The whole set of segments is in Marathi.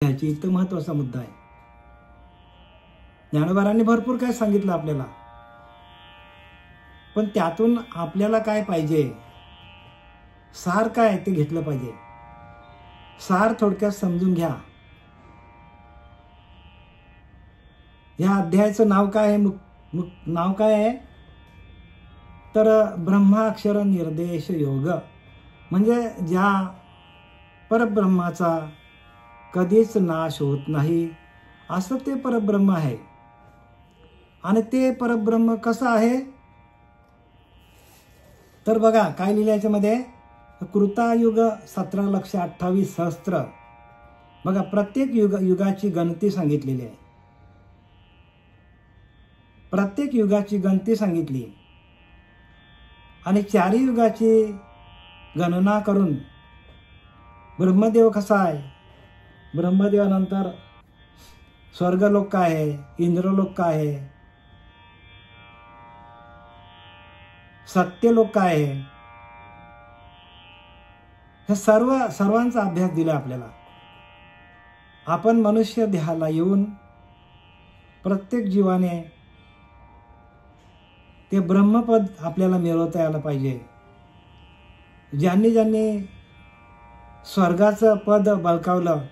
ह्याची इतकं महत्त्वाचा मुद्दा आहे. ज्ञानोबारांनी भरपूर काय सांगितलं आपल्याला, पण त्यातून आपल्याला काय पाहिजे, सार काय ते घेतलं पाहिजे. सार थोडक्यात समजून घ्या. या अध्यायाचं नाव काय आहे? नाव काय आहे तर ब्रह्माक्षर निर्देश योग. म्हणजे ज्या परब्रह्माचा कधीच नाश होत नाही असं ते परब्रह्म आहे. आणि ते परब्रह्म कसं आहे तर बघा काय लिहिलं याच्यामध्ये, कृतायुग 17,28,000. बघा प्रत्येक युगाची गणती सांगितलेली आहे. प्रत्येक युगाची गणती सांगितली आणि चारी युगाची गणना करून ब्रह्मदेव कसा आहे, ब्रह्मदेवानंतर स्वर्गलोक काय आहे, इंद्रलोक काय आहे, सत्यलोक काय आहे, हे सर्वांचा अभ्यास दिला आपल्याला. आपण मनुष्य देहाला येऊन प्रत्येक जीवाने ते ब्रह्मपद आपल्याला मिळवता यायला पाहिजे. ज्यांनी स्वर्गाचं पद बळकावलं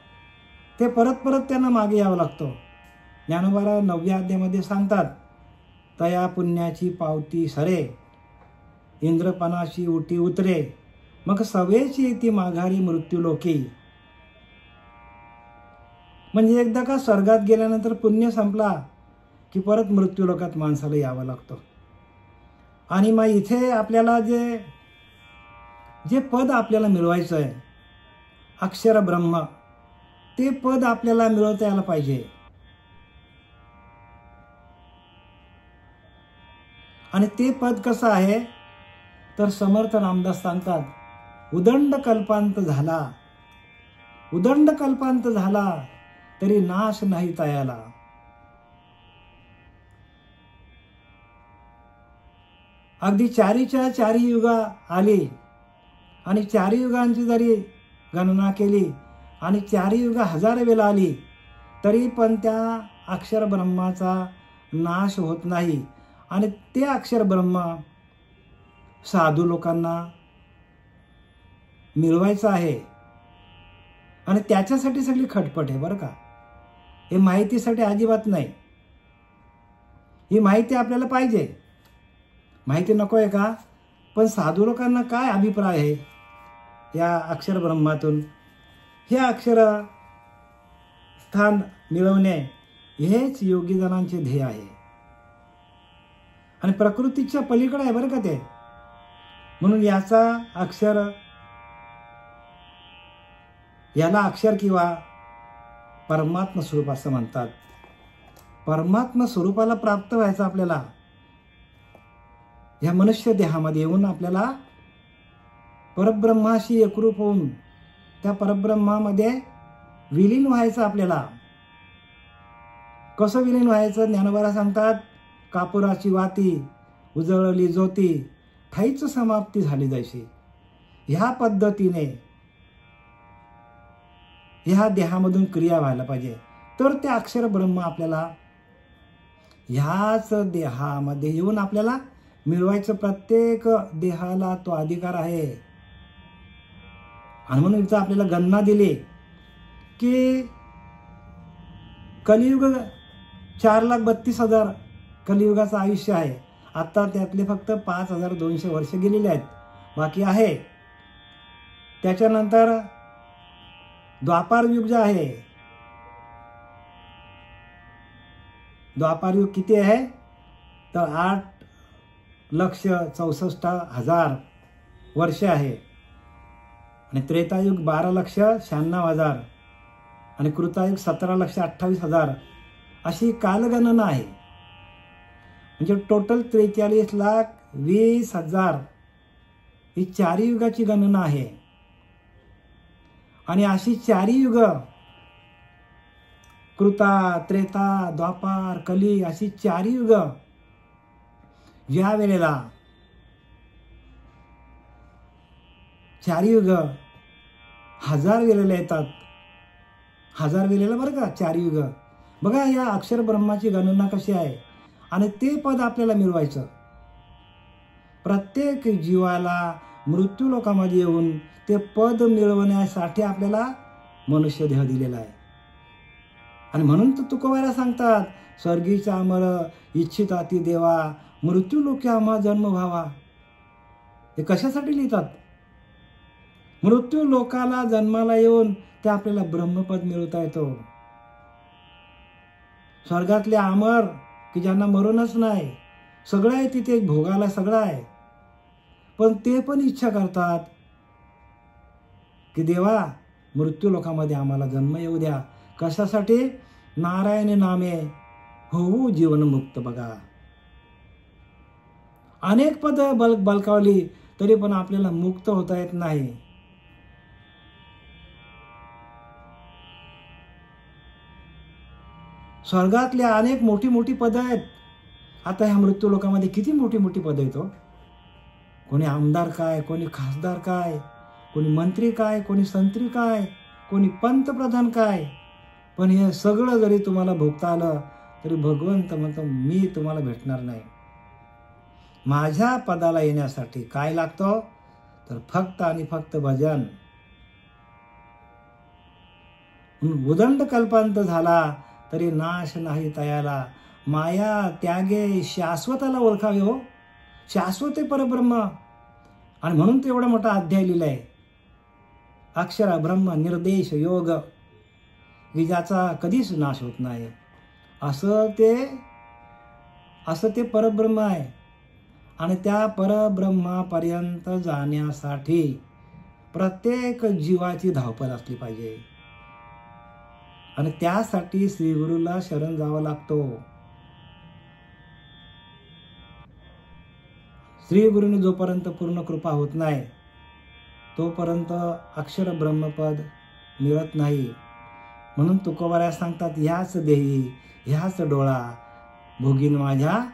ते परत त्यांना मागे यावं लागतं. ज्ञानोबा 9व्या अध्यायामध्ये सांगतात, तया पुण्याची पावती सरे, इंद्रपणाची उटी उतरे, मग सवेची ती माघारी मृत्यूलोकी. म्हणजे एकदा का स्वर्गात गेल्यानंतर पुण्य संपला की परत मृत्यूलोकात माणसाला यावं लागतं. आणि मग इथे आपल्याला जे पद आपल्याला मिळवायचं आहे, अक्षर ब्रह्म, ते पद आपल्याला मिळवता यायला पाहिजे. आणि ते पद कसं आहे तर समर्थ रामदास सांगतात, उदंड कल्पांत झाला तरी नाश नाही तयाला. अगदी चारीच्या चारी युगा आली आणि चारी युगांची जरी गणना केली आणि चारी युगा 1000 वेळा आली तरी पण त्या अक्षर ब्रह्माचा नाश होत नाही. आणि ते अक्षर ब्रह्म साधू लोकांना मिळवायचं आहे. आणि त्याच्यासाठी सगळी खटपट आहे बरं का. हे माहितीसाठी अजिबात नाही. ही माहिती आपल्याला पाहिजे, माहिती नको आहे का, पण साधू लोकांना काय अभिप्राय आहे या अक्षर ब्रह्मातून, हे अक्षर स्थान मिळवणे हेच योगीजनांचे ध्येय आहे. आणि प्रकृतीच्या पलीकडे आहे बरं का ते. म्हणून याला अक्षर किंवा परमात्म स्वरूप असं म्हणतात. परमात्म स्वरूपाला प्राप्त व्हायचं आपल्याला. या मनुष्य देहामध्ये येऊन आपल्याला परब्रह्माशी एकरूप होऊन त्या परब्रह्मामध्ये विलीन व्हायचं. आपल्याला कसं विलीन व्हायचं ज्ञानोबा सांगतात, कापुराची वाती उजळली ज्योती, ठाईच समाप्ती झाली जैशी. ह्या पद्धतीने ह्या देहामधून क्रिया व्हायला पाहिजे. तर ते अक्षर ब्रह्म आपल्याला ह्याच देहामध्ये येऊन आपल्याला मिळवायचं. प्रत्येक देहाला तो अधिकार आहे. आणि म्हणून इथं आपल्याला गणना दिली की कलियुग 4,32,000 कलियुगाचं आयुष्य आहे. आता त्यातले फक्त 5,200 वर्ष गेलेले आहेत, बाकी आहे. त्याच्यानंतर द्वापार युग जे आहे, द्वापार युग किती आहे तर 8,64,000 वर्ष आहे. आणि त्रेतायुग 12,96,000 आणि कृतायुग 17,28,000 अशी कालगणना आहे. म्हणजे टोटल 43,20,000 ही चारी युगाची गणना आहे. आणि अशी चारी युग कृता, त्रेता, द्वापार, कली अशी चारी युग ज्या वेळेला चारी युग 1000 वेळेला येतात, 1000 वेळेला बरं का, 4 युग. बघा या अक्षर ब्रह्माची गणना कशी आहे. आणि ते पद आपल्याला मिळवायचं. प्रत्येक जीवाला मृत्यू लोकामध्ये येऊन ते पद मिळवण्यासाठी आपल्याला मनुष्य देह दिलेला आहे. आणि म्हणून तर तुकोबारा सांगतात, स्वर्गीचा अमर इच्छिता ती देवा, मृत्यू लोके आम्हा जन्म व्हावा. हे कशासाठी लिहितात? मृत्यू लोकाला जन्माला येऊन ते आपल्याला ब्रह्मपद मिळवता येतो. स्वर्गातले अमर की ज्यांना मरणच नाही, सगळं आहे तिथे, भोगाला सगळं आहे, पण ते पण इच्छा करतात की देवा मृत्यू लोकामध्ये आम्हाला जन्म येऊ द्या. कशासाठी? नारायण नामे होऊ जीवनमुक्त. बघा अनेक पद बलकावली तरी पण आपल्याला मुक्त होता येत नाही. स्वर्गातले अनेक मोठी मोठी पदं आहेत. आता ह्या मृत्यू लोकामध्ये किती मोठी मोठी पदं आहेत. कोणी आमदार काय, कोणी खासदार काय, कोणी मंत्री काय, कोणी संत्री काय, कोणी पंतप्रधान काय. पण हे सगळं जरी तुम्हाला भोगता आलं तरी भगवंत म्हणतो मी तुम्हाला भेटणार नाही. माझ्या पदाला येण्यासाठी काय लागतं तर फक्त आणि फक्त भजन. उदंड कल्पांत झाला तरी नाश नाही तयाला, माया त्यागे शाश्वताला ओळखावे. हो, शाश्वत आहे परब्रह्म. आणि म्हणून तो एवढा मोठा अध्याय लिहिलाय, अक्षर ब्रह्म निर्देश योग, की ज्याचा कधीच नाश होत नाही. असं ते परब्रह्म आहे. आणि त्या परब्रह्मापर्यंत जाण्यासाठी प्रत्येक जीवाची धावपळ असली पाहिजे. आणि त्यासाठी श्रीगुरूला शरण जावं लागतो. श्रीगुरूने जोपर्यंत पूर्ण कृपा होत नाही तोपर्यंत अक्षर ब्रह्मपद मिळत नाही. म्हणून तुकोबारा सांगतात, ह्याच देही ह्याच डोळा भोगीन माझ्या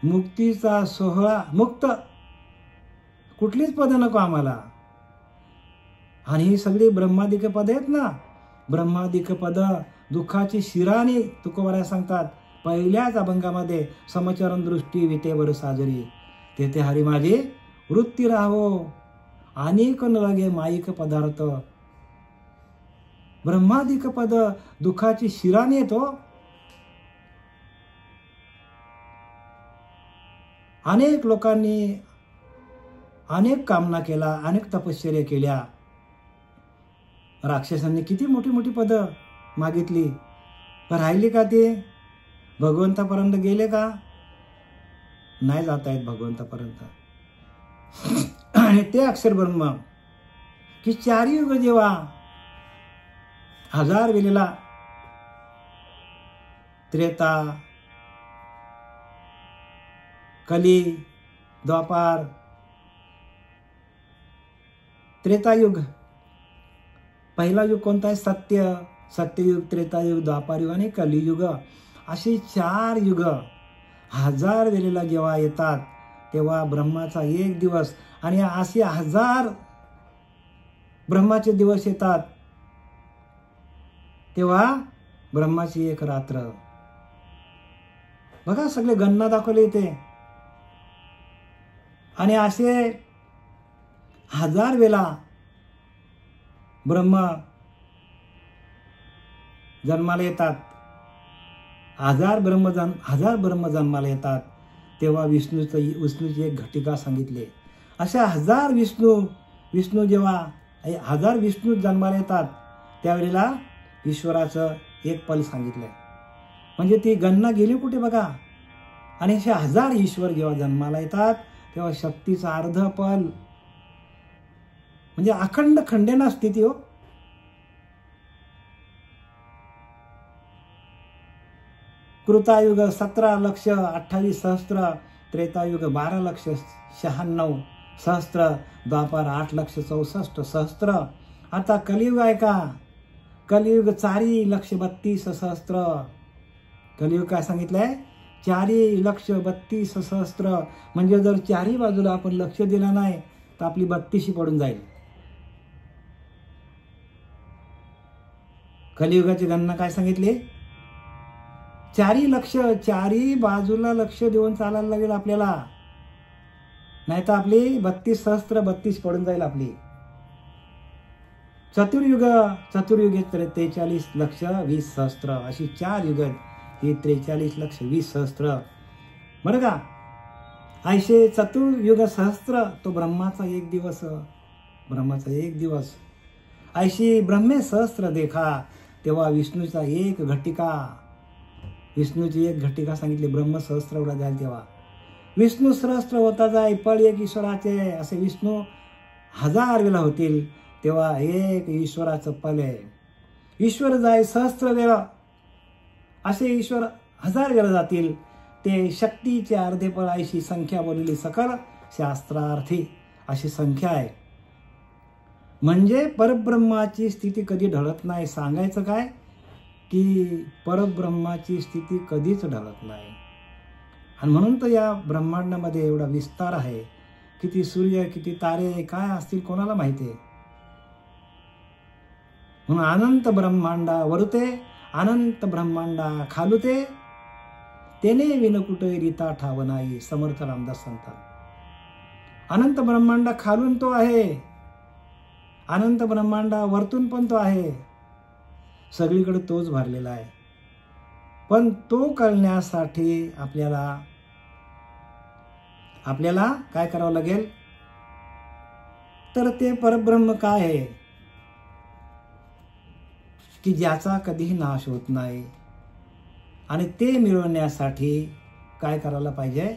मुक्तीचा सोहळा. मुक्त कुठलीच पद नको आम्हाला. आणि ही सगळी ब्रह्मादिक पद आहेत ना, ब्रह्मादिक पद दुःखाची शिराणी. तुकोबारा सांगतात पहिल्याच अभंगामध्ये, समचरण दृष्टी विटेवर साजरी, तेथे हरी माझी वृत्ती राहो, अनेक न लगे माईक पदार्थ. ब्रह्मादिक पद दुःखाची शिराणी येतो. अनेक लोकांनी अनेक कामना केला, अनेक तपश्चर्या केल्या. राक्षसांनी किती मोठी मोठी पद मागितली, पण राहिली का? ते भगवंतापर्यंत गेले का? नाही जाता येत भगवंतापर्यंत. आणि ते अक्षर ब्रह्म की 4 युग जेव्हा 1000 वेळेला त्रेता, कली, द्वापार, त्रेतायुग. पहिला युग कोणता आहे? सत्य. सत्ययुग, त्रेतायुग, द्वापारयुग आणि कलियुग. अशी 4 युग 1000 वेळेला जेव्हा येतात तेव्हा ब्रह्माचा एक दिवस, आणि असे 1000 ब्रह्माचे दिवस येतात तेव्हा ब्रह्माची एक रात्र. बघा सगळे गणना दाखवले इथे. आणि असे 1000 वेळा ब्रह्म जन्माला येतात. 1000 ब्रह्म जन्माला येतात तेव्हा विष्णूची एक घटिका सांगितली. अशा 1000 विष्णू जेव्हा 1000 विष्णू जन्माला येतात त्यावेळेला ईश्वराचं एक पल सांगितलंय. म्हणजे ती गणना गेली कुठे बघा. आणि असे 1000 ईश्वर जेव्हा जन्माला येतात तेव्हा शक्तीचा अर्ध पल म्हणजे अखंड खंडेना स्थिती. हो, कृतायुग 17,28,000, त्रेतायुग 12,96,000, द्वापार 8,64,000. आता कलियुग आहे का? कलियुग 4,32,000. कलियुग काय सांगितलंय? 4,32,000. म्हणजे जर 4ही बाजूला आपण लक्ष दिलं नाही तर आपली 32शी पडून जाईल. कलियुगाची गणना काय सांगितली? 4 लक्ष, 4 बाजूला लक्ष देऊन चालायला लागेल आपल्याला, नाही तर आपली 32 सहस्त्र 32 पडून जाईल आपली. चतुर्युगे 43 लक्ष 20 सहस्त्र, अशी 4 युग, ही 43 लक्ष 20 सहस्त्र. बरं का? ऐशे चतुर्युग सहस्त्र, तो ब्रह्माचा एक दिवस, ब्रह्माचा एक दिवस. ऐशी ब्रह्मे सहस्त्र देखा, तेव्हा विष्णूचा एक घटिका, विष्णूची एक घटिका सांगितली. ब्रह्म सहस्त्र एवढा जाईल तेव्हा. विष्णू सहस्त्र होता जाय पळ एक ईश्वराचे, असे विष्णू 1000 वेळा होतील, तेव्हा एक ईश्वराचं पल आहे. ईश्वर जाय सहस्त्र वेळा, असे ईश्वर 1000 वेळा जातील, ते शक्तीचे अर्धे पळ. अशी संख्या बोललेली सकल शास्त्रार्थी, अशी संख्या आहे. म्हणजे परब्रह्माची स्थिती कधी ढळत नाही. सांगायचं काय की परब्रह्माची स्थिती कधीच ढळत नाही. आणि म्हणून तर या ब्रह्मांडामध्ये एवढा विस्तार आहे. किती सूर्य, किती तारे, काय असतील कोणाला माहिती आहे. म्हणून अनंत ब्रह्मांडा वरुते, अनंत ब्रह्मांडा खालुते, तेने विनकुटे रीता ठाव नाही. समर्थ रामदास सांगतात. अनंत ब्रह्मांडा खालून तो आहे, अनंत ब्रह्मांडा वरतून पण तो आहे, सगळीकडे तोच भरलेला आहे. पण तो कळण्यासाठी आपल्याला काय करावं लागेल? तर ते परब्रह्म काय आहे की ज्याचा कधीही नाश होत नाही, आणि ते मिळवण्यासाठी काय करायला पाहिजे?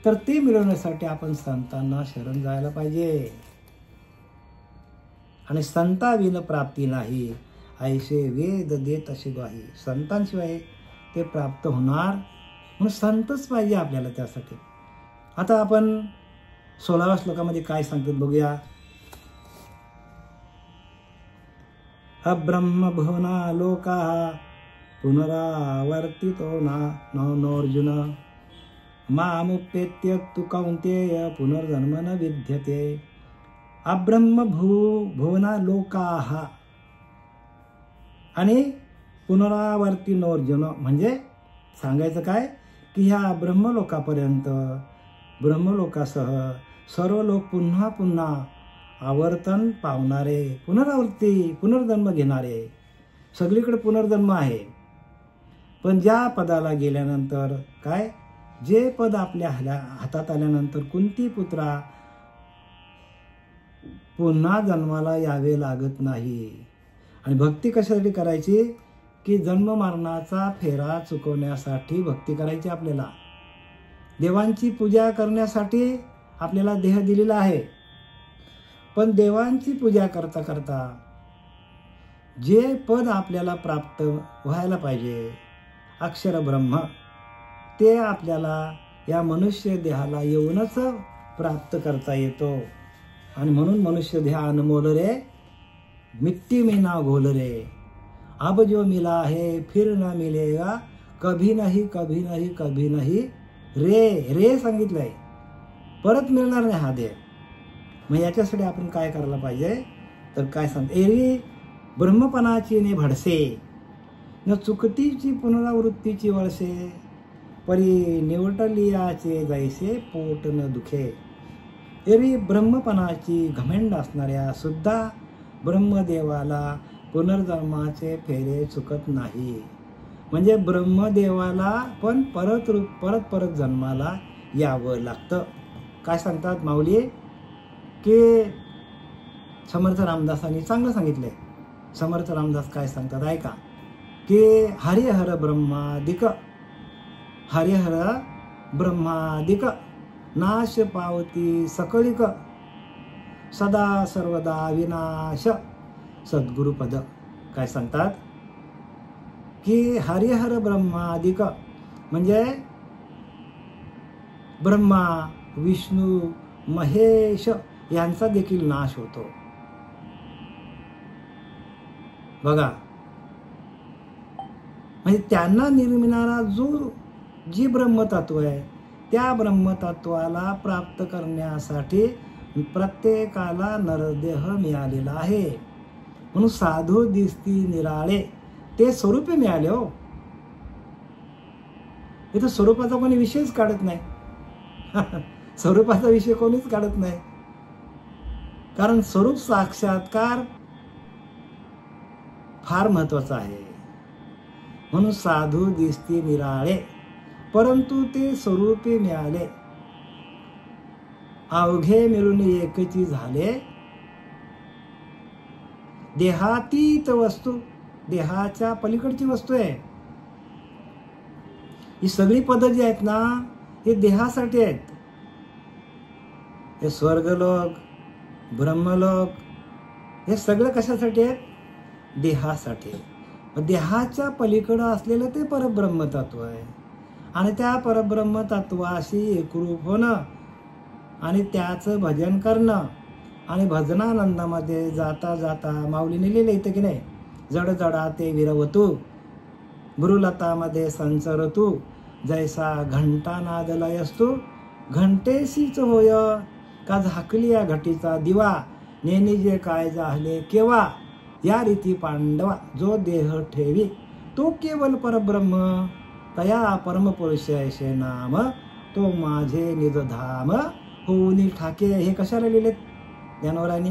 तर ते मिळवण्यासाठी आपण संतांना शरण जायला पाहिजे. आणि संताविन प्राप्ती नाही, ऐसे वेद देत अशी ग्वाही. संतांशिवाय ते प्राप्त होणार, म्हणून संतच पाहिजे आपल्याला त्यासाठी. आता आपण 16व्या श्लोकामध्ये काय सांगतात बघूया. अब्रह्म भुवना लोका पुनरावर्तितो नोर्जुन, मामुपेत्य तु कौन्तेय पुनर्जन्म न विद्यते. अब्रह्म भुवना लोकाः आणि पुनरावर्ती नोर्जुन, म्हणजे सांगायचं काय की ह्या ब्रह्मलोकापर्यंत, ब्रह्मलोकासह सर्व लोक पुन्हा पुन्हा आवर्तन पावणारे, पुनरावृत्ती पुनर्जन्म घेणारे, सगळीकडे पुनर्जन्म आहे. पण ज्या पदाला गेल्यानंतर काय, जे पद आपल्या हातात आल्यानंतर कुंती पुत्रा पुन्हा जन्माला यावे लागत नाही. आणि भक्ती कशासाठी करायची की जन्म मरणाचा फेरा चुकवण्यासाठी भक्ती करायची. आपल्याला देवांची पूजा करण्यासाठी आपल्याला देह दिलेला आहे. पण देवांची पूजा करता करता जे पद आपल्याला प्राप्त व्हायला पाहिजे, अक्षर ब्रह्म, ते आपल्याला या मनुष्य देहाला येऊनच प्राप्त करता येतो. आणि म्हणून मनुष्य देह अनमोल रे, मिट्टी में ना घोल रे, अब जो मिला है फिर ना मिलेगा, कभी नहीं कभी नहीं कभी नहीं रे. रे सांगितलंय, परत मिळणार नाही हा देह. मग याच्यासाठी आपण काय करायला पाहिजे? तर काय सांगते, एरी ब्रह्मपणाची ने भडसे, न चुकतीची पुनरावृत्तीची वळसे, परी निवटलियाचे जैसे पोट न दुखे. एरी ब्रह्मपणाची घमेंड असणाऱ्या सुद्धा ब्रह्मदेवाला पुनर्जन्माचे फेरे चुकत नाही. म्हणजे ब्रह्मदेवाला पण परत जन्माला यावं लागतं. काय सांगतात माऊली की समर्थ रामदासांनी चांगलं सांगितलंय. समर्थ रामदास काय सांगतात ऐका, की हरिहर ब्रह्मादिक, हरिहर ब्रह्मादिक, नाश पावती सकळिक, सदा सर्वदा विनाश सद्गुरुपद. काय सांगतात की हरिहर ब्रह्मादिक म्हणजे ब्रह्मा, विष्णू, महेश यांचा देखील नाश होतो. बघा, म्हणजे त्यांना निर्मिणारा जी ब्रह्मतत्व आहे, त्या ब्रह्मतत्वाला प्राप्त करण्यासाठी प्रत्येकाला नरदेह मिळालेला आहे. म्हणून साधू दिसती निराळे ते स्वरूपे मिळाले हो. इथं स्वरूपाचा कोणी विषयच काढत नाही. स्वरूपाचा विषय कोणीच काढत नाही. कारण स्वरूप साक्षात्कार फार महत्वाचा आहे. म्हणून साधू दिसती निराळे परंतु ते स्वरूपे मिळाले. अवघे मिळून एकची झाले. देहातीत वस्तू, देहाच्या पलीकडची वस्तू आहे. ही सगळी पद जी आहेत ना हे देहासाठी आहेत. हे स्वर्गलोक, ब्रह्मलोक हे सगळं कशासाठी आहेत? देहासाठी. देहाच्या पलीकडं असलेलं ते परब्रह्म तत्व आहे. आणि त्या परब्रह्म तत्वाशी एकरूप होणं आणि त्याचं भजन करणं आणि भजनानंदामध्ये जाता जाता माऊलीने लिहिलं इथं की नाही, जड जडा ते विरवतू भ्रुलतामध्ये संचरतू जैसा घंटा नाद लयस्तू घंटेशीच होय का झाकली या घटीचा दिवा नेनी जे काय झाले केव्हा या रीती पांडवा जो देह ठेवी तो केवळ परब्रह्म तया परमपुरुष ऐसे नाम तो माझे निजधाम होऊनी ठाके. हे कशाला लिहिलेत ज्ञानोबांनी?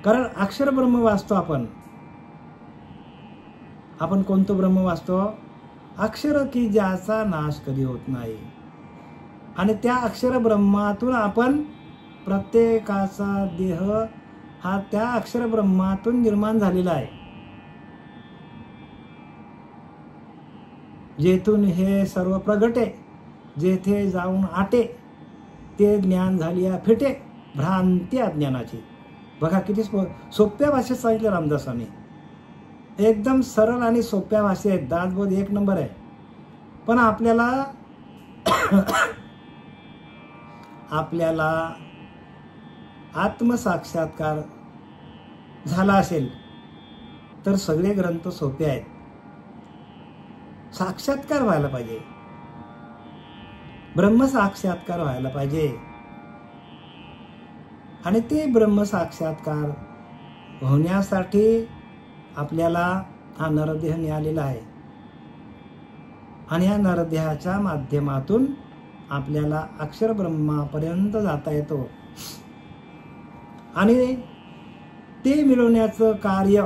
कारण अक्षर ब्रह्म वाचतो आपण. आपण कोणतं ब्रह्म वाचतो? अक्षर की ज्याचा नाश कधी होत नाही. आणि त्या अक्षर ब्रह्मातून आपण प्रत्येकाचा देह हा त्या अक्षर ब्रह्मातून निर्माण झालेला आहे. जेथून हे सर्व प्रगटे जेथे जाऊन आटे ते ज्ञान झाली फिटे भ्रांती अज्ञानाची. बघा किती सोप्या भाषेत सांगितलं रामदासांनी. एकदम सरळ आणि सोप्या भाषेत दासबोध एक नंबर आहे. पण आपल्याला आत्मसाक्षात्कार झाला असेल तर सगळे ग्रंथ सोपे आहेत. साक्षात्कार व्हायला पाहिजे, ब्रह्मसाक्षात्कार व्हायला पाहिजे. आणि ते ब्रह्मसाक्षात्कार होण्यासाठी आपल्याला हा नरदेह मिळालेला आहे. आणि या नरदेहाच्या माध्यमातून आपल्याला अक्षर ब्रह्मापर्यंत जाता येतो. आणि ते मिळवण्याचं कार्य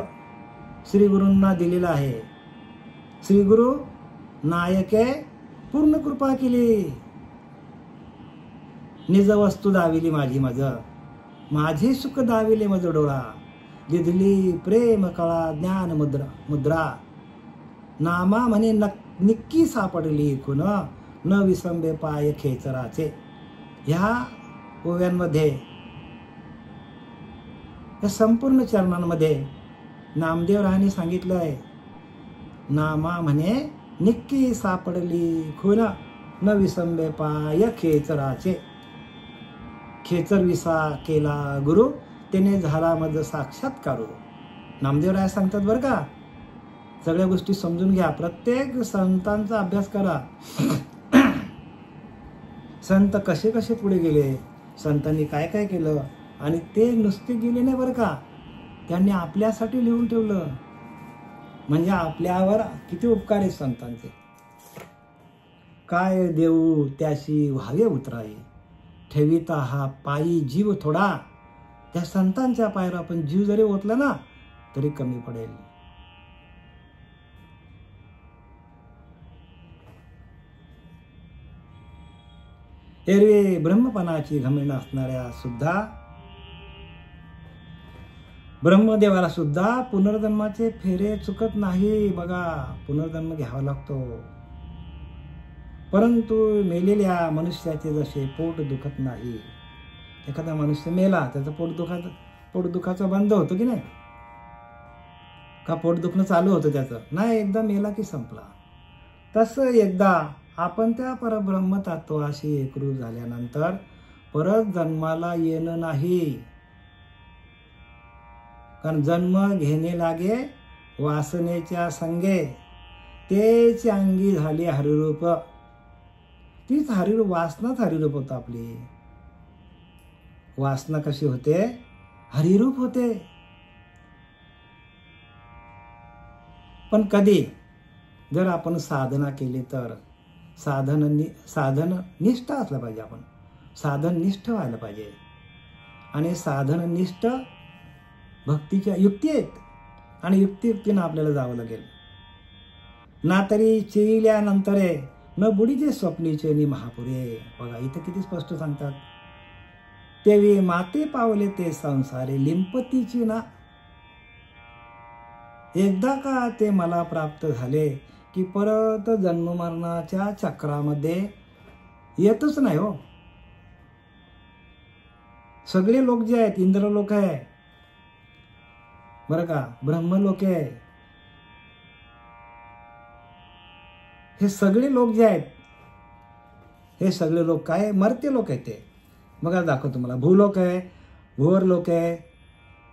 श्री गुरूंना दिलेलं आहे. श्री गुरु नायके पूर्ण कृपा केली. निज वस्तू दाविली माझी मज माझे सुख दाविले मज डोळा लिधली प्रेम कळा ज्ञान मुद्रा नामा म्हणे निक्की सापडली खुन न विसंबे पाय खेचराचे. ह्या ओव्यांमध्ये या संपूर्ण चरणांमध्ये नामदेवरायांनी सांगितलं आहे, नामा म्हणे निक्की सापडली खुन न विसंबे पाय खेचराचे. खेचर विसा केला गुरु त्याने झाला मज साक्षात्कार. नामदेवराय सांगतात बरं का. सगळ्या गोष्टी समजून घ्या. प्रत्येक संतांचा अभ्यास करा. संत कसे कसे पुढे गेले, संतांनी काय काय केलं. आणि ते नुसते गेले नाही बरं का, त्यांनी आपल्यासाठी लिहून ठेवलं. म्हणजे आपल्यावर किती उपकार आहेत संतांचे. काय देऊ त्याशी व्हावे उतराई ठेविता हा पायी जीव थोडा. त्या संतांच्या पायावर आपण जीव जरी ओतला ना तरी कमी पडेल. एरवी ब्रह्मपणाची घमेंड असणाऱ्या सुद्धा ब्रह्मदेवाला सुद्धा पुनर्जन्माचे फेरे चुकत नाही. बघा, पुनर्जन्म घ्यावा लागतो. परंतु मेलेल्या मनुष्याचे जसे पोट दुखत नाही. एखादा मनुष्य मेला त्याचं पोट दुखाचं बंद होतं की नाही, का पोट दुखणं चालू होतं त्याचं? नाही, एकदा मेला की संपला. तसं एकदा आपण त्या परब्रह्म तत्वाशी एकरूप झाल्यानंतर परत जन्माला येणं नाही. कारण जन्म घेणे लागे वासनेच्या संगे तेच अंगी झाले हरिरूप. तीच हरिरूप, वासनाच हरिरूप होतं. आपली वासना कशी होते? हरिरूप होते. पण कधी जर आपण साधना केली तर साधन निष्ठ असलं पाहिजे. आपण साधन निष्ठ व्हायला पाहिजे. आणि साधन निष्ठ भक्तीच्या युक्ती आहेत आणि युक्तीनं आपल्याला जावं लागेल. ना तरी चिल्यानंतर न बुडीचे स्वप्नीचे नि महापुरे. बघा इथे किती स्पष्ट सांगतात. तेवी माते पावले ते संसारे लिंपतीची ना. एकदा का ते मला प्राप्त झाले की परत जन्म मरणाच्या चक्रामध्ये येतच नाही हो. सगळे लोक जे आहेत, इंद्रलोक आहे बरं का, ब्रह्मलोक आहे, हे सगळे लोक जे आहेत, हे सगळे लोक काय मर्त्य लोक आहेत. ते बघा दाखवतो तुम्हाला. भूलोक आहे, भुवर लोक आहे,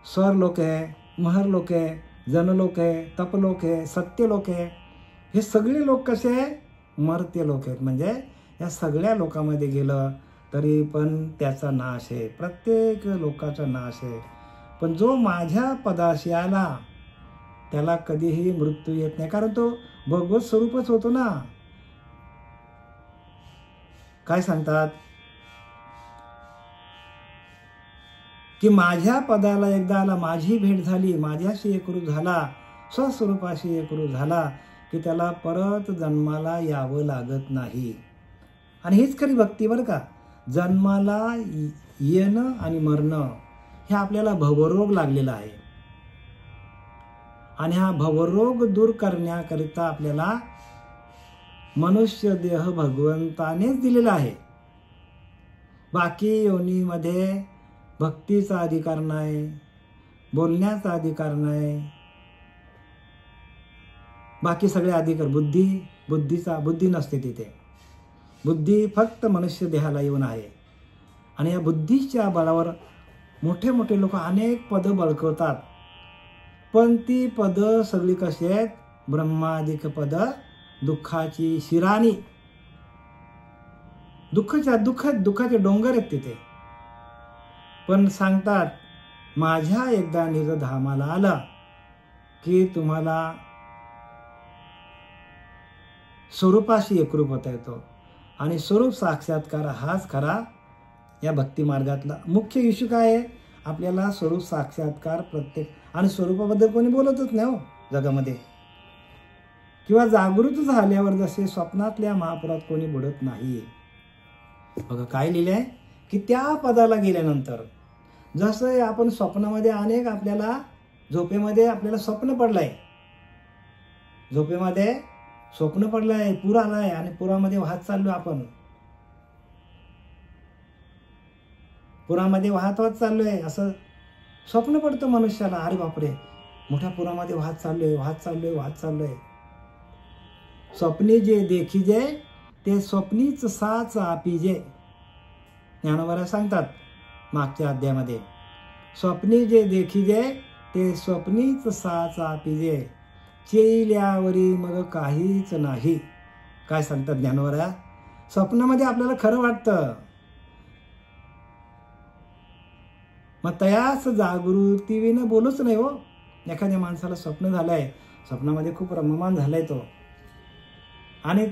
स्वर लोक आहे, महर लोक आहे, जनलोक आहे, तपलोक आहे, सत्यलोक आहे. हे सगळे लोक कसे आहे? मर्त्य लोक आहेत. म्हणजे या सगळ्या लोकांमध्ये गेलं तरी पण त्याचा नाश आहे. प्रत्येक लोकाचा नाश आहे. पण जो माझ्या पदाशी आला त्याला कधीही मृत्यू येत नाही, कारण तो भगवत स्वरूपच होतो ना. काय सांगतात की माझ्या पदाला एकदा आला, माझी भेट झाली, माझ्याशी एकरूप झाला, स्वस्वरूपाशी एकरूप झाला की त्याला परत जन्माला यावं लागत नाही. आणि हीच खरी भक्ती बरं का. जन्माला येणं आणि मरणं हे आपल्याला भवरोग लागलेला आहे. आणि हा भवरोग दूर करण्याकरिता आपल्याला मनुष्य देह भगवंतानेच दिलेला आहे. बाकी योनीमध्ये भक्तीचा अधिकार नाही, बोलण्याचा अधिकार नाही, बाकी सगळे अधिकार बुद्धी नसते तिथे. बुद्धी फक्त मनुष्य देहाला येऊन आहे. आणि या बुद्धीच्या बळावर मोठे मोठे लोक अनेक पदं बळकवतात. पण ती पदं सगळी कशी आहेत? ब्रह्मादिक पदं, दुःखाची शिराणी. दुःखाचे डोंगर आहेत तिथे. पण सांगतात माझ्या एकदा निजधामाला आला की तुम्हाला स्वरूपाशी एकरूप होता येतो. आणि स्वरूप साक्षात्कार हाच खरा या भक्ती मार्गातला मुख्य इश्यू काय आहे? आपल्याला स्वरूप साक्षात्कार प्रत्येक. आणि स्वरूपाबद्दल कोणी बोलतच नाही हो जगामध्ये. किंवा जागृत झाल्यावर जसे स्वप्नातल्या महापुरात कोणी बुडत नाही. बघा काय लिहिलंय की त्या पदाला गेल्यानंतर जसं आपण स्वप्नामध्ये अनेक आपल्याला झोपेमध्ये आपल्याला स्वप्न पडलंय, झोपेमध्ये स्वप्न पडलंय, पूर आलाय आणि पुरामध्ये वाहत चाललोय आपण, पुरामध्ये वाहत चाललोय असं स्वप्न पडतं मनुष्याला. अरे बापरे, मोठ्या पुरामध्ये वाहत चाललोय. स्वप्नी जे देखीजे ते स्वप्नीच साच आपिजे. ज्ञानोबा सांगतात मागच्या अध्यायामध्ये, स्वप्नी जे देखीजे ते स्वप्नीच साच आपिजे, चेल्यावरी मग काहीच नाही. काय सांगतात ज्ञानोबा? स्वप्नामध्ये आपल्याला खरं वाटतं, मग तयाच जागृतीनं बोलूच नाही हो. एखाद्या माणसाला स्वप्न झालंय, स्वप्नामध्ये खूप रममान झालाय तो, आणि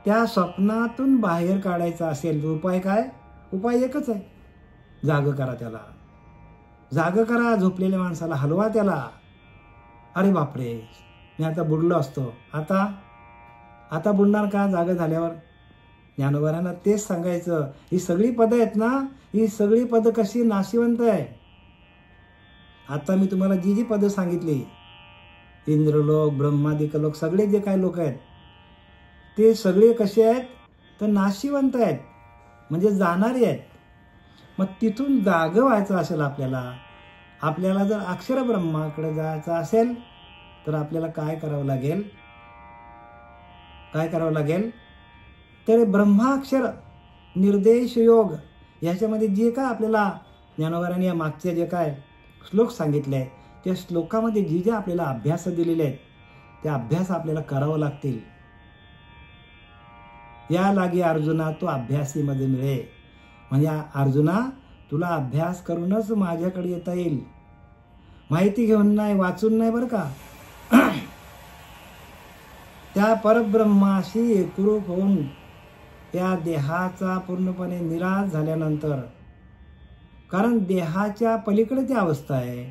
त्या स्वप्नातून बाहेर काढायचा असेल तर उपाय काय? उपाय एकच आहे, जाग करा त्याला, जाग करा. झोपलेल्या माणसाला हलवा त्याला. अरे बापरे, मी आता बुडलो असतो, आता बुडणार का जाग झाल्यावर? ज्ञानोबांना तेच सांगायचं. ही सगळी पदं आहेत ना, ही सगळी पदं कशी नाशिवंत आहे. आता मी तुम्हाला जी पदं सांगितली, इंद्रलोक, ब्रह्मादिक लोक, सगळे जे काही लोक आहेत ते सगळे कसे आहेत? तर नाशिवंत आहेत, म्हणजे जाणारे आहेत. मग तिथून जागं व्हायचं असेल आपल्याला जर अक्षर ब्रह्माकडे जायचं असेल तर आपल्याला काय करावं लागेल? तर ब्रह्माक्षर निर्देश योग ह्याच्यामध्ये जे काय आपल्याला ज्ञानोबांनी या मागचे जे काय श्लोक सांगितले त्या श्लोकामध्ये जे आपल्याला अभ्यास दिलेले आहेत ते अभ्यास आपल्याला करावं लागतील. या लागी अर्जुना तो अभ्यासीमध्ये मिळे. म्हणजे अर्जुना तुला अभ्यास करूनच माझ्याकडे येता येईल, माहिती घेऊन नाही, वाचून नाही बरं का. त्या परब्रह्माशी एकरूप होऊन त्या देहाचा पूर्णपणे निराश झाल्यानंतर, कारण देहाच्या पलीकडे ती अवस्था आहे,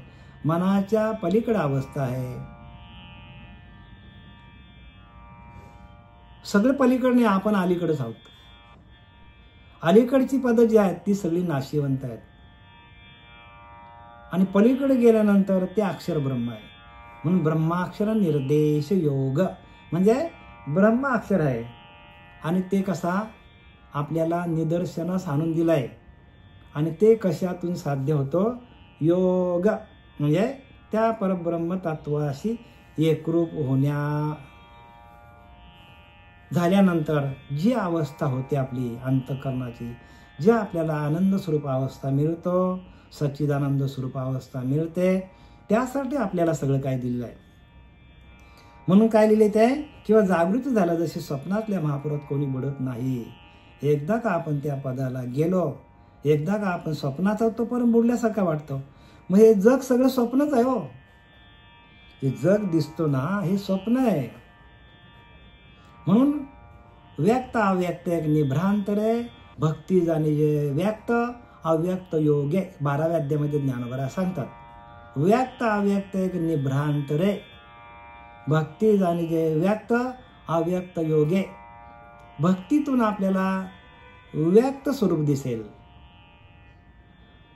मनाच्या पलीकडे अवस्था आहे, सगळे पलीकडे, आपण अलीकडेच आहोत. अलीकडची पदं जी आहेत ती सगळी नाशिवंत आहेत आणि पलीकडे गेल्यानंतर ते अक्षर ब्रह्म आहे. म्हणून ब्रह्माक्षर निर्देश योग म्हणजे ब्रह्माक्षर आहे आणि ते कसा आपल्याला निदर्शनास आणून दिलाय आणि ते कशातून साध्य होतो, योग म्हणजे त्या परब्रह्म तत्वाशी एकरूप झाल्यानंतर जी अवस्था होते आपली अंतःकरणाची, जी आपल्याला आनंद स्वरूप अवस्था मिळतो, सच्चिदानंद स्वरूप अवस्था मिळते, त्यासाठी आपल्याला सगळं काय दिलेलं आहे. म्हणून काय लिहिले ते, किंवा जागृत झाला जसे स्वप्नातल्या महापुरात कोणी बुडत नाही. एकदा का आपण त्या पदाला गेलो, एकदा का आपण स्वप्नात आहोत, तो पण बुडल्यासारखं वाटतं. मग हे जग सगळं स्वप्नच आहे हो. हे जग दिसतो ना, हे स्वप्न आहे. म्हणून व्यक्त अव्यक्त एक निभ्रांतरे भक्ती जाणीजे व्यक्त अव्यक्त योगे 12व्या अध्यायामध्ये ज्ञानोबा सांगतात. व्यक्त अव्यक्त एक निभ्रांतरे भक्ती जाणीजे व्यक्त अव्यक्त योगे. भक्तीतून आपल्याला व्यक्त स्वरूप दिसेल,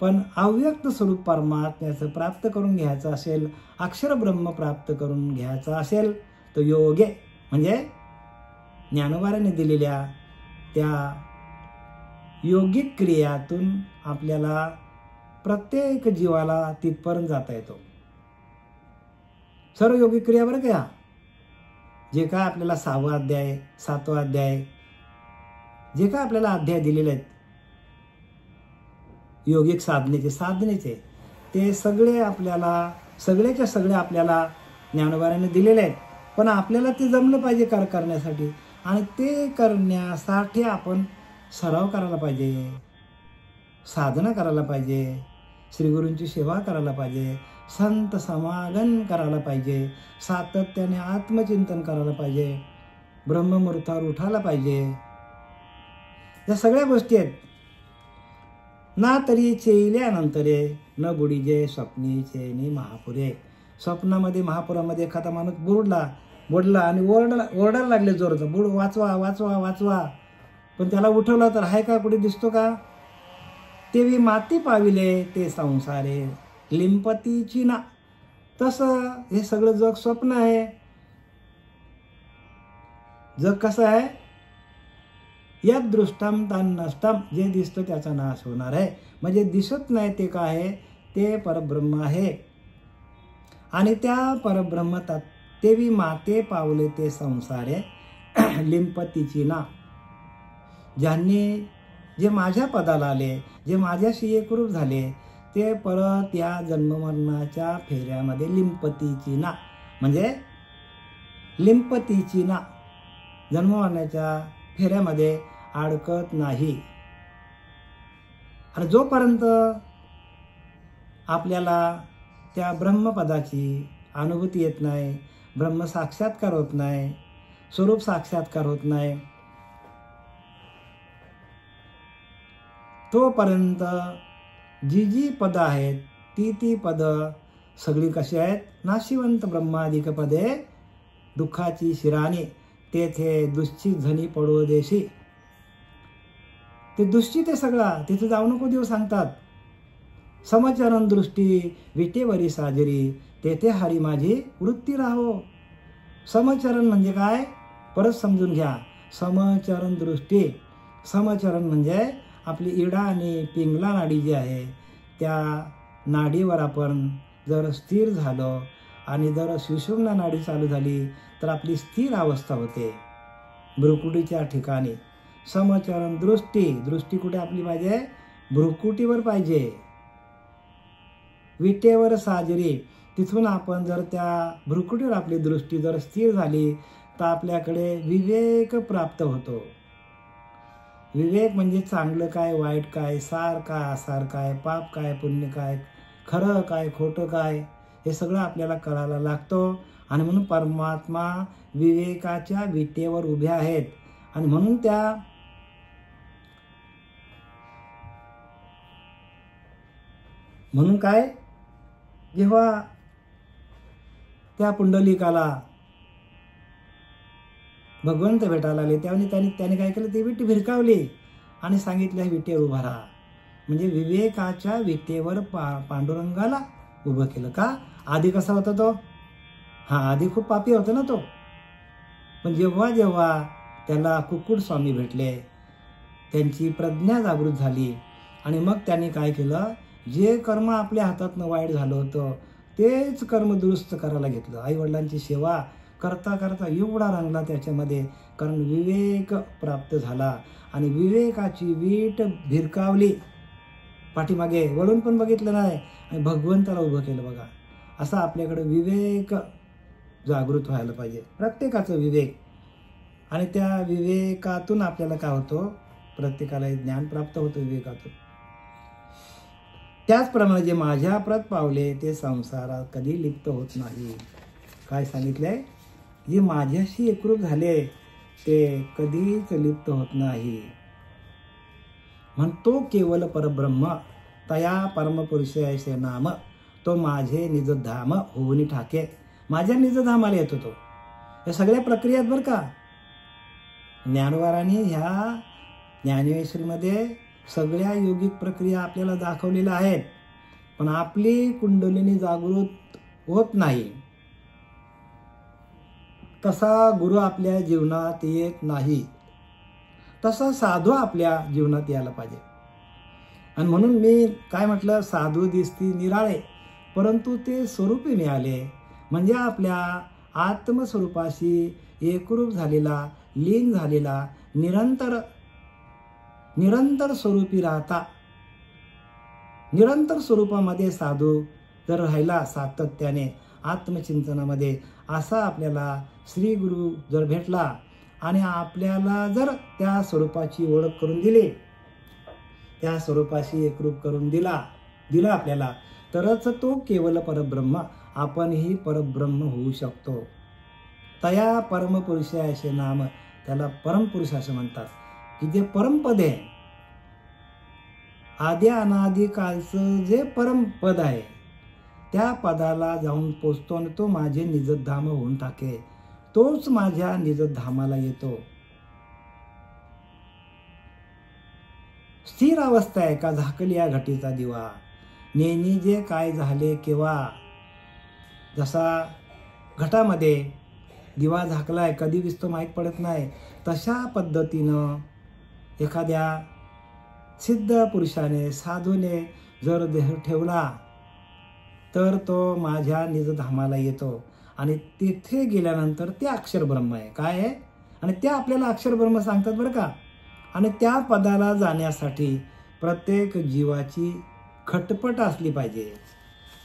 पण अव्यक्त स्वरूप परमात्म्याचं प्राप्त करून घ्यायचं असेल, अक्षर ब्रह्म प्राप्त करून घ्यायचं असेल, तर योगे म्हणजे ज्ञानोबाने दिलेल्या त्या योगिक क्रियातून आपल्याला प्रत्येक जीवाला तिथपर्यंत जाता येतो. सर्व योगिक क्रिया बरं का, जे काय आपल्याला 6वा अध्याय 7वा अध्याय जे काय आपल्याला अध्याय दिलेले आहेत योगिक साधनेचे ते सगळे आपल्याला सगळेच्या सगळे आपल्याला ज्ञानोबाने दिलेले आहेत. पण आपल्याला ते जमलं पाहिजे करण्यासाठी, आणि ते करण्यासाठी आपण सराव करायला पाहिजे, साधना करायला पाहिजे, श्रीगुरूंची सेवा करायला पाहिजे, संत समागम करायला पाहिजे, सातत्याने आत्मचिंतन करायला पाहिजे, ब्रह्ममुहूर्तावर उठायला पाहिजे. या सगळ्या गोष्टी आहेत. ना तरी चेल्यानंतरे न बुडीजे स्वप्नीचे नि महापुरे. स्वप्नामध्ये महापुरामध्ये एखादा माणूस बुडला आणि ओरडायला लागले जोरात, बुड वाचवा वाचवा वाचवा. पण त्याला उठवला तर आहे का, कुठे दिसतो का? तेवी माती पाविले ते संसारे लिंपतीची ना. तसं हे सगळं जग स्वप्न आहे. जग कसं आहे, यात दृष्टम तान नष्टम, जे दिसतं त्याचा नाश होणार आहे. म्हणजे दिसत नाही ते काय आहे, ते परब्रह्म आहे. आणि त्या परब्रह्म तेवी माते पावले ते संसारे लिंपतीची ना. ज्यांनी जे माझ्या पदाला आले, जे माझ्याशी एकरूप झाले, ते परत या जन्ममरणाच्या फेऱ्यामध्ये लिंपतीची ना म्हणजे लिंपतीची ना जन्ममरणाच्या फेऱ्यामध्ये अडकत नाही. आणि जोपर्यंत आपल्याला त्या ब्रह्मपदाची अनुभूती येत नाही, ब्रह्म साक्षात्कार होत नाही, स्वरूप साक्षात्कार होत नाही, तोपर्यंत जी पदं आहेत ती पदं सगळी कशी आहेत, नाशिवंत ब्रह्मादिक पदे दुःखाची शिराणी तेथे दुश्चित झनी पडो देशी. ते दुश्चित आहे सगळा, तिथे जाऊ नको देव सांगतात. समचरण दृष्टी विटेवरी साजरी तेथे हरी माझी वृत्ती राहो. समचरण म्हणजे काय, परत समजून घ्या. समचरण दृष्टी, समचरण म्हणजे आपली इडा आणि पिंगला नाडी जी आहे त्या नाडीवर आपण जर स्थिर झालो आणि जर सुषुम्ना नाडी चालू झाली तर आपली स्थिर अवस्था होते भ्रुकुटीच्या ठिकाणी. समचरण दृष्टी कुठे आपली पाहिजे, भ्रुकुटीवर पाहिजे. विटेवर साजरी, तिथून आपण जर त्या भ्रुकुटीवर आपली दृष्टी जर स्थिर झाली तर आपल्याकडे विवेक प्राप्त होतो. विवेक म्हणजे चांगलं काय, वाईट काय, सार काय, असार काय, पाप काय, पुण्य काय, खरं काय, खोटं काय, हे सगळं आपल्याला कळायला लागतो. आणि म्हणून परमात्मा विवेकाच्या विटेवर उभ्या आहेत. आणि म्हणून म्हणून काय, जेव्हा त्या पुंडलिकाला भगवंत भेटायला आले तेव्हा त्याने काय केलं, ती विटी भिरकावली आणि सांगितलं विटेवर उभा राहा. म्हणजे विवेकाच्या विटेवर पांडुरंगाला उभं केलं. का? आधी कसा होता तो? आधी खूप पापी होता ना तो. पण जेव्हा जेव्हा त्याला कुक्कुट स्वामी भेटले, त्यांची प्रज्ञा जागृत झाली आणि मग त्यांनी काय केलं, जे कर्म आपल्या हातातनं वाईट झालं होतं तेच कर्म दुरुस्त करायला घेतलं. आईवडिलांची सेवा करता करता एवढा रंगला त्याच्यामध्ये, कारण विवेक प्राप्त झाला आणि विवेकाची वीट भिरकावली, पाठीमागे वळून पण बघितलं नाही आणि भगवंताला उभं केलं. बघा, असा आपल्याकडे विवेक जागृत व्हायला पाहिजे, प्रत्येकाचं विवेक. आणि त्या विवेकातून आपल्याला काय होतं, प्रत्येकाला ज्ञान प्राप्त होतं विवेकातून. त्याचप्रमाणे जे माझ्या प्रत पावले ते संसारात कधी लिप्त होत नाही. काय सांगितलंय, जे माझ्याशी एकरूप झाले ते कधीच लिप्त होत नाही. म्हणतो केवल परब्रह्म तया परमपुरुषाचे नाम, तो माझे निजधाम होऊनी ठाके. माझ्या निजधामाला येतो तो. या सगळ्या प्रक्रिया आहेत बरं का. ज्ञानवारांनी ह्या ज्ञानेश्वरीमध्ये सगळ्या योगिक प्रक्रिया आपल्याला दाखवलेल्या आहेत. पण आपली कुंडलिनी जागृत होत नाही, तसा गुरु आपल्या जीवनात येत नाही, तसा साधू आपल्या जीवनात यायला पाहिजे. आणि म्हणून मी काय म्हटलं, साधू दिसती निराळे परंतु ते स्वरूपी मिळाले. म्हणजे आपल्या आत्मस्वरूपाशी एकरूप झालेला, लीन झालेला, निरंतर स्वरूपी राहता, निरंतर स्वरूपामध्ये साधू जर राहिला सातत्याने आत्मचिंतनामध्ये, असा आपल्याला श्री गुरु जर भेटला आणि आपल्याला जर त्या स्वरूपाची ओळख करून दिली, त्या स्वरूपाशी एकरूप करून दिला आपल्याला, तरच तो केवल परब्रह्म, आपणही परब्रह्म होऊ शकतो. तया परमपुरुषाचे नाम, त्याला परमपुरुष असं म्हणतात, की जे परमपद आहे, आदी अनादी कालचं जे परमपद आहे त्या पदाला जाऊन पोचतो आणि तो माझे निजधाम होऊन टाके. तोच माझ्या निजधामाला येतो. स्थिर अवस्था आहे का झाकली या घटीचा दिवा, नेहमी जे काय झाले केव्हा. जसा घटामध्ये दिवा झाकलाय, कधी दिसतो माहीत पडत नाही, तशा पद्धतीनं एखाद्या सिद्ध पुरुषाने, साधूने जर देह ठेवला तर तो माझ्या निजधामाला येतो. आणि तिथे गेल्यानंतर ते अक्षर ब्रह्म आहे. काय आहे? आणि त्या आपल्याला अक्षर ब्रह्म सांगतात बरं का. आणि त्या पदाला जाण्यासाठी प्रत्येक जीवाची खटपट असली पाहिजे.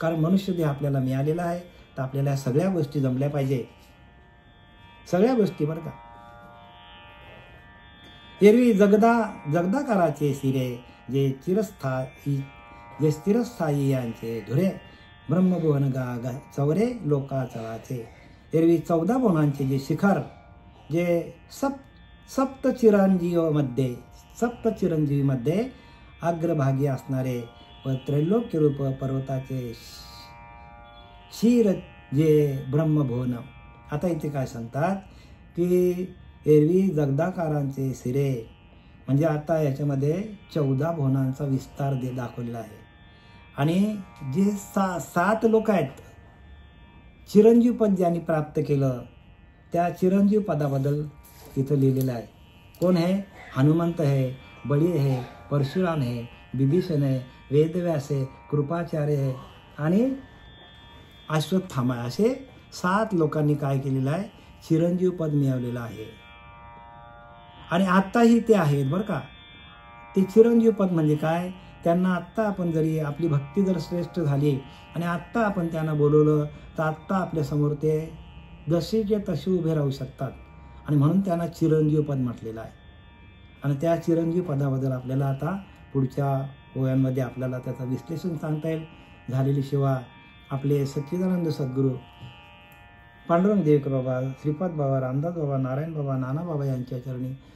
कारण मनुष्य देह आपल्याला मिळालेला आहे, तर आपल्याला सगळ्या गोष्टी जमल्या पाहिजे, सगळ्या गोष्टी बरं का. एरवी जगदाकाराचे सिरे जे स्थिरस्थायी यांचे धुरे, ब्रह्मभुवन गा चौरे लोका चळाचे. एरवी 14 भुवनांचे जे शिखर, जे सप्तचिरंजीवीमध्ये अग्रभागी असणारे व त्रैलोक्यरूप पर्वताचे शिर जे ब्रह्मभुवन. आता इथे काय सांगतात की एरवी जगदाकारांचे सिरे, म्हणजे आता याच्यामध्ये 14 भुवनांचा विस्तार दाखवलेला आहे. आणि जे 7 लोक आहेत, चिरंजीव पद ज्यांनी प्राप्त केलं, त्या चिरंजीव पदाबद्दल इथं लिहिलेलं आहे. कोण आहे? हनुमंत आहे, बळी आहे, परशुराम आहे, विभीषण आहे, वेदव्यास आहे, कृपाचार्य आहे आणि अश्वत्थामा. असे 7 लोकांनी काय केलेलं आहे? चिरंजीव पद मिळवलेलं आहे. आणि आत्ताही ते आहेत बरं का. ते चिरंजीव पद म्हणजे काय? त्यांना आत्ता आपण जरी आपली भक्ती जर श्रेष्ठ झाली आणि आत्ता आपण त्यांना बोलवलं तर आत्ता आपल्यासमोर ते जसेचे तसे उभे राहू शकतात. आणि म्हणून त्यांना चिरंजीव पद म्हटलेलं आहे. आणि त्या चिरंजीव पदाबद्दल आपल्याला आता पुढच्या ओव्यांमध्ये आपल्याला त्याचं विश्लेषण सांगता येईल. झालेली सेवा आपले सच्चिदानंद सद्गुरू पांडुरंग देवकर बाबा, श्रीपाद बाबा, रामदास बाबा, नारायण बाबा, नाना बाबा यांच्या चरणी